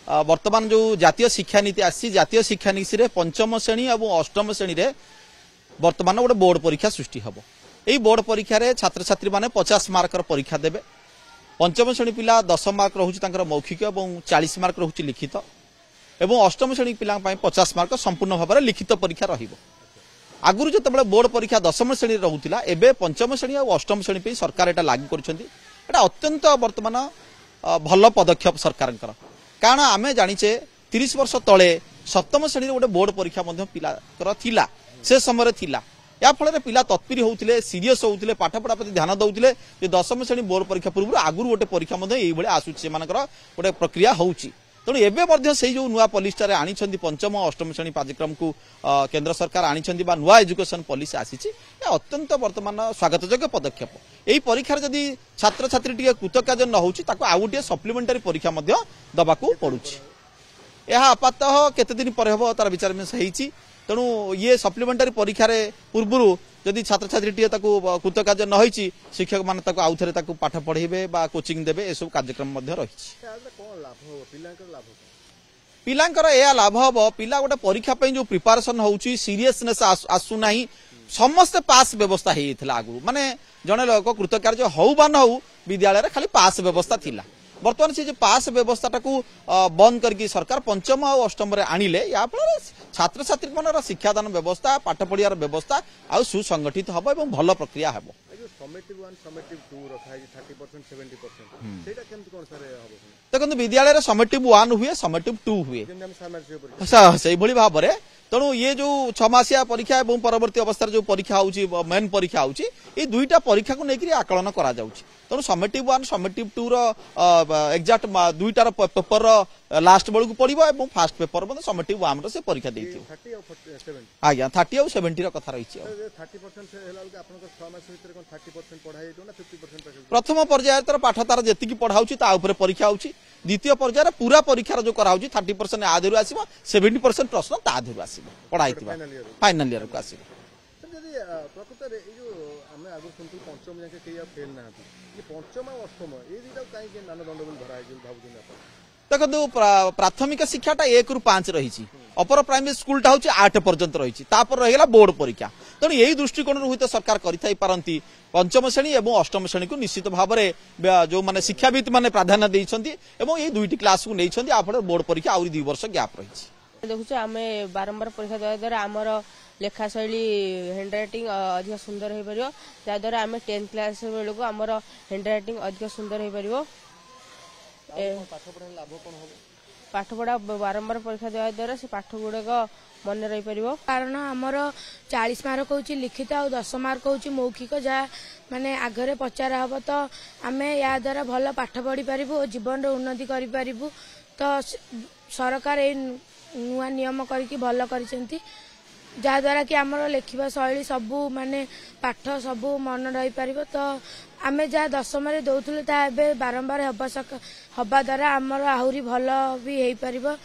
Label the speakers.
Speaker 1: वर्तमान जो जातीय शिक्षा नीति आसी जातीय शिक्षा नीति रे पंचम श्रेणी और अष्टम श्रेणी रे वर्तमान गोटे बोर्ड परीक्षा सृष्टि हम यही बोर्ड परीक्षा रे छात्र छात्री माने 50 मार्कर परीक्षा देबे। पंचम श्रेणी पिला 10 मार्क रहउछि मौखिक और 40 मार्क रहउछि लिखित एवं अष्टम श्रेणी पिला 50 मार्क संपूर्ण भाव में लिखित परीक्षा रहिबो। आगुरी जो बोर्ड परीक्षा दशम श्रेणी रोला एवं पंचम श्रेणी और अष्टम श्रेणी पे सरकार एटा लागू कर अत्यंत वर्तमान भल पदक्षेप सरकार कारण आम जाचे 30 वर्ष तले सप्तम श्रेणी गोटे बोर्ड परीक्षा पिला से समय थिला या फल पिला तत्परी होते सीरीयस होते पाठपढ़ा प्रति ध्यान दौते दशम श्रेणी बोर्ड परीक्षा पूर्व आगुरी गोटे परीक्षा आसूसी गोटे प्रक्रिया होउची। तेणु एवं से जो नुआ पॉलिसी आनी पंचम अष्टम श्रेणी पाठ्यक्रम को केंद्र सरकार आनी नुआ एजुकेशन पॉलिसी आसी अत्यंत वर्तमान स्वागतयोग्य पदक्षेप। यही परीक्षा जदि छात्र छात्री टी कृतकार्य न होती आउ गोटे सप्लीमेंटारी परीक्षा दबा पड़ुछि। यह आपातः केते दिन पर हम तार विचार विमर्श होती। तेणु ये सप्लीमेंटारी परीक्षा पूर्व जदि छात्र छात्री टी कृतकार्य न होती शिक्षक मान आउ थे पाठ पढ़ेबे बा कोचिंग देबे ए सब कार्यक्रम रही। पिलांकर यह लाभ हम पिला गोटे परीक्षा जो प्रिपारेसन होउची सीरियसनेस आसुना समस्ते पास व्यवस्था होता आगु माने जड़े लोक कृतकार्य हौ बा न हौ विद्यालय खाली पास व्यवस्था थिला। बर्तमान से पास व्यवस्था को बंद करके सरकार पंचम और अष्टम आनिले या फल छात्र छात्री मन शिक्षादान व्यवस्था पाठ पढ़ियार व्यवस्था आ सुसंगठित हम और भल प्रक्रिया हम। देखो विद्यालय समेटिव 1 हुए समेटिव 2 हुए से भाव में। तेणु ये जो 6 मासिया परीक्षा और परवर्ती अवस्था जो परीक्षा होउची मेन परीक्षा होउची ये दुईटा परीक्षा को लेकर आकलन करा जाउची। तेणु समेटिव 1 समेटिव 2 एक्जाक्ट दुईटार पेपर लास्ट बेलू पड़ो और फास्ट पेपर समेटिव 1 से परीक्षा देती आज्ञा 30 और 70 कथा रही। प्रथम पर्याय तर पाठ तार जी पढ़ाऊँ परीक्षा होउची द्वितीय पर्याय पूरा परीक्षार जो कराऊँ 30% आधु आसो 70% प्रश्न ताधु आस पढ़ाई फाइनाल ईयर को आस। देखो प्राथमिक शिक्षाटा 1 ରୁ 5 रही अपर प्राइमरी स्कूलटा हूँ 8 पर्यंत रही रहीगला बोर्ड परीक्षा। तेणु यही दृष्टिकोण हुए सरकार करती पंचम श्रेणी और अष्टम श्रेणी को निश्चित भाव में जो माने शिक्षाविद माने प्राधान्य देइछंती एवं ये दुईटी क्लास को नहीं आप बोर्ड परीक्षा आउरी 2 वर्ष गैप रही।
Speaker 2: देखुचे आम बारंबार परीक्षा देवा द्वारा आमर लेखा शैली हैंड रईटिंग अधिक सुंदर हो पार जद्वारा आम 10th क्लास बेलू आमर हैंड रईटिंग अधिक सुंदर हो पार। पाठ पढ़ा बारंबार परीक्षा देवा द्वारा से पाठ गुड़ाक मन रही पार
Speaker 3: कारण आमर 40 मार्क हूँ लिखित और 10 मार्क हूँ मौखिक जहाँ माने आगे पचारा हम तो आम या द्वारा भल पाठ पढ़ी पारू और जीवन उन्नति करूँ। तो सरकार ये नुआ नियम करके भल कर जहाद्वारा कि आमर लेखिबा शैली सबू माने पाठ सबू मन रही पार। तो आमे जहाँ दशम दौले बारंबार हवा द्वारा आमर आहरी भल भी हो पार।